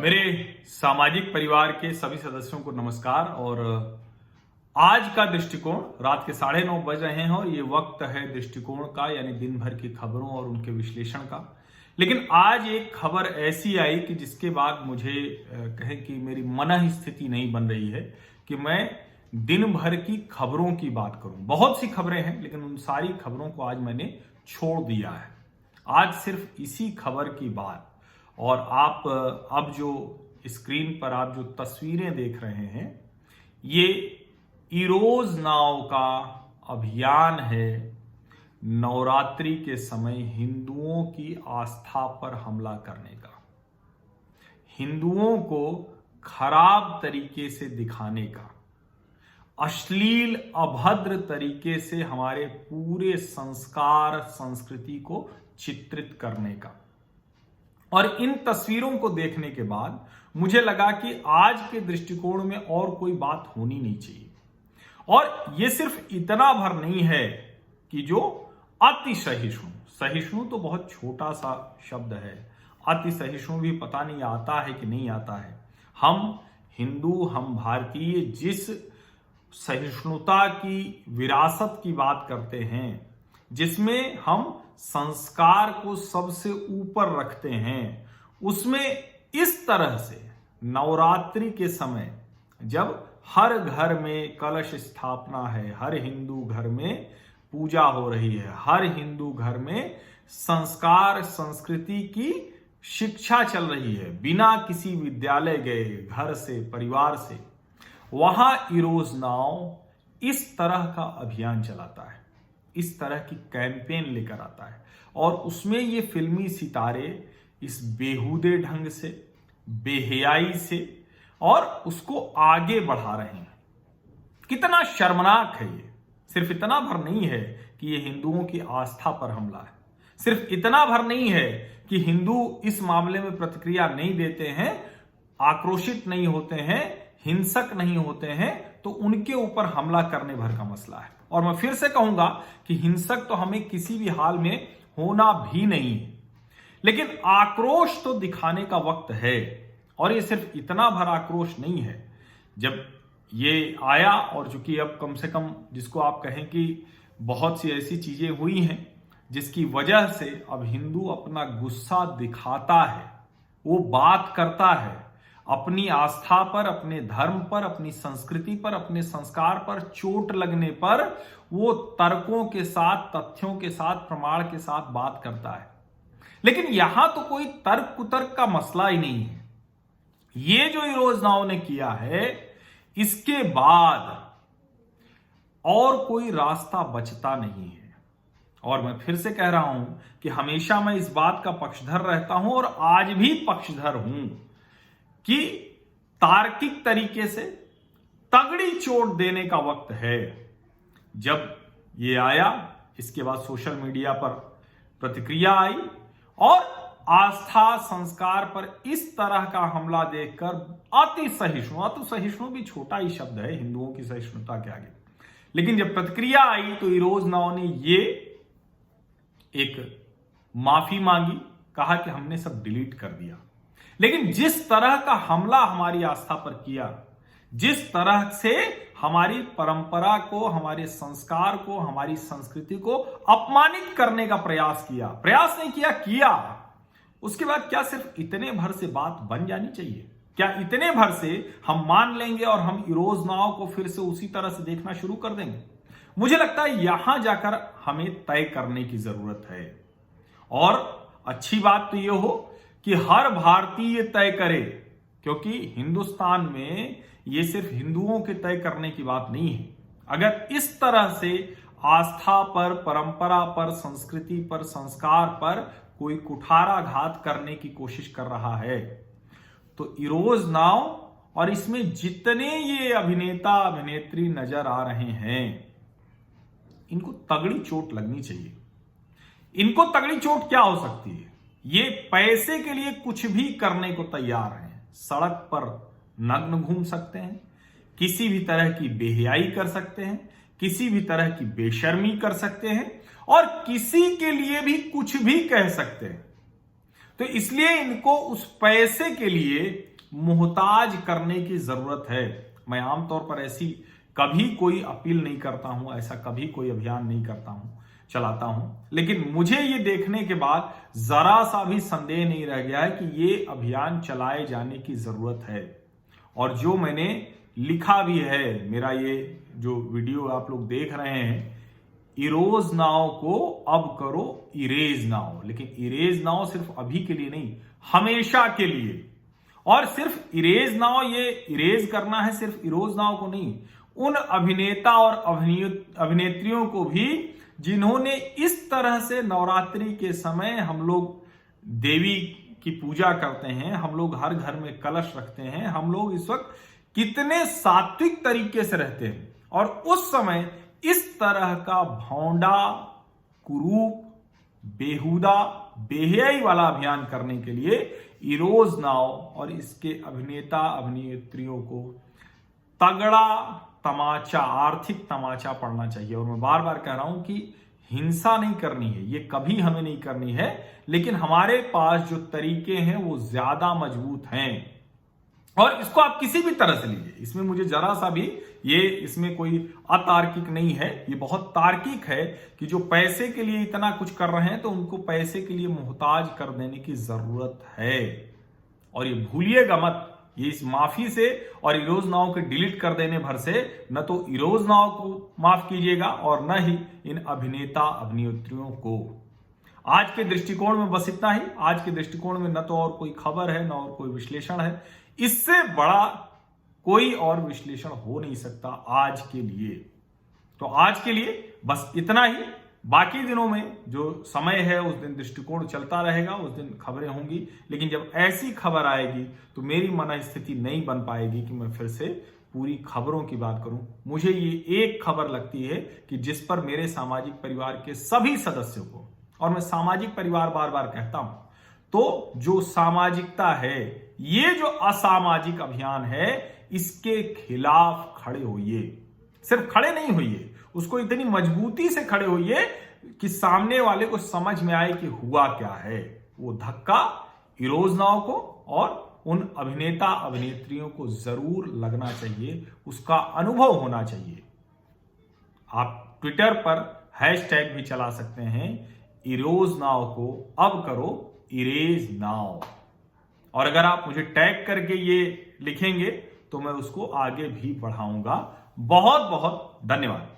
मेरे सामाजिक परिवार के सभी सदस्यों को नमस्कार। और आज का दृष्टिकोण रात के 9:30 बज रहे हैं और ये वक्त है दृष्टिकोण का, यानी दिन भर की खबरों और उनके विश्लेषण का। लेकिन आज एक खबर ऐसी आई कि जिसके बाद मुझे कहें कि मेरी मन स्थिति नहीं बन रही है कि मैं दिन भर की खबरों की बात करूं। बहुत सी खबरें हैं लेकिन उन सारी खबरों को आज मैंने छोड़ दिया है। आज सिर्फ इसी खबर की बात। और आप अब जो स्क्रीन पर आप जो तस्वीरें देख रहे हैं, ये इरोज नाव का अभियान है नवरात्रि के समय हिंदुओं की आस्था पर हमला करने का, हिंदुओं को खराब तरीके से दिखाने का, अश्लील अभद्र तरीके से हमारे पूरे संस्कार संस्कृति को चित्रित करने का। और इन तस्वीरों को देखने के बाद मुझे लगा कि आज के दृष्टिकोण में और कोई बात होनी नहीं चाहिए। और यह सिर्फ इतना भर नहीं है कि जो अति सहिष्णु, सहिष्णु तो बहुत छोटा सा शब्द है, अति सहिष्णु भी पता नहीं आता है कि नहीं आता है। हम हिंदू, हम भारतीय जिस सहिष्णुता की विरासत की बात करते हैं, जिसमें हम संस्कार को सबसे ऊपर रखते हैं, उसमें इस तरह से नवरात्रि के समय जब हर घर में कलश स्थापना है, हर हिंदू घर में पूजा हो रही है, हर हिंदू घर में संस्कार संस्कृति की शिक्षा चल रही है, बिना किसी विद्यालय गए, घर से, परिवार से, वहां इरोज नाव इस तरह का अभियान चलाता है, इस तरह की कैंपेन लेकर आता है। और उसमें ये फिल्मी सितारे इस बेहुदे ढंग से, बेहयाई से और उसको आगे बढ़ा रहे हैं। कितना शर्मनाक है ये। सिर्फ इतना भर नहीं है कि ये हिंदुओं की आस्था पर हमला है, सिर्फ इतना भर नहीं है कि हिंदू इस मामले में प्रतिक्रिया नहीं देते हैं, आक्रोशित नहीं होते हैं, हिंसक नहीं होते हैं, तो उनके ऊपर हमला करने भर का मसला है। और मैं फिर से कहूंगा कि हिंसक तो हमें किसी भी हाल में होना भी नहीं है, लेकिन आक्रोश तो दिखाने का वक्त है। और ये सिर्फ इतना भर आक्रोश नहीं है। जब ये आया और चूंकि अब कम से कम जिसको आप कहें कि बहुत सी ऐसी चीजें हुई हैं जिसकी वजह से अब हिंदू अपना गुस्सा दिखाता है, वो बात करता है, अपनी आस्था पर, अपने धर्म पर, अपनी संस्कृति पर, अपने संस्कार पर चोट लगने पर वो तर्कों के साथ, तथ्यों के साथ, प्रमाण के साथ बात करता है। लेकिन यहां तो कोई तर्क कुतर्क का मसला ही नहीं है। ये जो इरोज नाव ने किया है, इसके बाद और कोई रास्ता बचता नहीं है। और मैं फिर से कह रहा हूं कि हमेशा मैं इस बात का पक्षधर रहता हूं और आज भी पक्षधर हूं कि तार्किक तरीके से तगड़ी चोट देने का वक्त है। जब ये आया, इसके बाद सोशल मीडिया पर प्रतिक्रिया आई और आस्था संस्कार पर इस तरह का हमला देखकर अति सहिष्णु भी छोटा ही शब्द है हिंदुओं की सहिष्णुता के आगे, लेकिन जब प्रतिक्रिया आई तो इरोज नाव ने ये एक माफी मांगी, कहा कि हमने सब डिलीट कर दिया। लेकिन जिस तरह का हमला हमारी आस्था पर किया, जिस तरह से हमारी परंपरा को, हमारे संस्कार को, हमारी संस्कृति को अपमानित करने का प्रयास किया, प्रयास नहीं किया, उसके बाद क्या सिर्फ इतने भर से बात बन जानी चाहिए? क्या इतने भर से हम मान लेंगे और हम इरोज नाव को फिर से उसी तरह से देखना शुरू कर देंगे? मुझे लगता है यहां जाकर हमें तय करने की जरूरत है। और अच्छी बात तो यह हो कि हर भारतीय तय करे, क्योंकि हिंदुस्तान में यह सिर्फ हिंदुओं के तय करने की बात नहीं है। अगर इस तरह से आस्था पर, परंपरा पर, संस्कृति पर, संस्कार पर कोई कुठाराघात करने की कोशिश कर रहा है तो इरोज नाव और इसमें जितने ये अभिनेता अभिनेत्री नजर आ रहे हैं, इनको तगड़ी चोट लगनी चाहिए। इनको तगड़ी चोट क्या हो सकती है? ये पैसे के लिए कुछ भी करने को तैयार हैं। सड़क पर नग्न घूम सकते हैं, किसी भी तरह की बेहयाई कर सकते हैं, किसी भी तरह की बेशर्मी कर सकते हैं और किसी के लिए भी कुछ भी कह सकते हैं। तो इसलिए इनको उस पैसे के लिए मोहताज करने की जरूरत है। मैं आमतौर पर ऐसी कभी कोई अपील नहीं करता हूं, ऐसा कभी कोई अभियान नहीं करता हूं, चलाता हूं, लेकिन मुझे ये देखने के बाद जरा सा भी संदेह नहीं रह गया है कि ये अभियान चलाए जाने की जरूरत है। और जो मैंने लिखा भी है, मेरा ये जो वीडियो आप लोग देख रहे हैं, इरोज नाउ को अब करो इरेज नाउ, लेकिन इरेज नाउ सिर्फ अभी के लिए नहीं, हमेशा के लिए। और सिर्फ इरेज नाउ, ये इरेज करना है सिर्फ इरोज नाउ को नहीं, उन अभिनेता और अभिनेत्रियों को भी जिन्होंने इस तरह से नवरात्रि के समय, हम लोग देवी की पूजा करते हैं, हम लोग हर घर में कलश रखते हैं, हम लोग इस वक्त कितने सात्विक तरीके से रहते हैं, और उस समय इस तरह का भौंडा, कुरूप, बेहुदा, बेहयाई वाला अभियान करने के लिए इरोज नाउ और इसके अभिनेता अभिनेत्रियों को तगड़ा तमाचा, आर्थिक तमाचा पड़ना चाहिए। और मैं बार बार कह रहा हूं कि हिंसा नहीं करनी है, ये कभी हमें नहीं करनी है, लेकिन हमारे पास जो तरीके हैं वो ज्यादा मजबूत हैं। और इसको आप किसी भी तरह से लीजिए, इसमें मुझे जरा सा भी इसमें कोई अतार्किक नहीं है, ये बहुत तार्किक है कि जो पैसे के लिए इतना कुछ कर रहे हैं तो उनको पैसे के लिए मोहताज कर देने की जरूरत है। और ये भूलिएगा मत, ये इस माफी से और इरोज नाउ के डिलीट कर देने भर से न तो इरोज नाउ को माफ कीजिएगा और न ही इन अभिनेता अभिनेत्रियों को। आज के दृष्टिकोण में बस इतना ही। आज के दृष्टिकोण में न तो और कोई खबर है, न और कोई विश्लेषण है, इससे बड़ा कोई और विश्लेषण हो नहीं सकता आज के लिए। तो आज के लिए बस इतना ही। बाकी दिनों में जो समय है उस दिन दृष्टिकोण चलता रहेगा, उस दिन खबरें होंगी, लेकिन जब ऐसी खबर आएगी तो मेरी मनस्थिति नहीं बन पाएगी कि मैं फिर से पूरी खबरों की बात करूं। मुझे ये एक खबर लगती है कि जिस पर मेरे सामाजिक परिवार के सभी सदस्यों को, और मैं सामाजिक परिवार बार बार कहता हूं, तो जो सामाजिकता है, ये जो असामाजिक अभियान है, इसके खिलाफ खड़े होइए। सिर्फ खड़े नहीं होइए, उसको इतनी मजबूती से खड़े होइए कि सामने वाले को समझ में आए कि हुआ क्या है। वो धक्का इरोज नाउ को और उन अभिनेता अभिनेत्रियों को जरूर लगना चाहिए, उसका अनुभव होना चाहिए। आप ट्विटर पर हैशटैग भी चला सकते हैं, इरोज नाउ को अब करो इरेज नाउ। और अगर आप मुझे टैग करके ये लिखेंगे तो मैं उसको आगे भी बढ़ाऊंगा। बहुत बहुत धन्यवाद।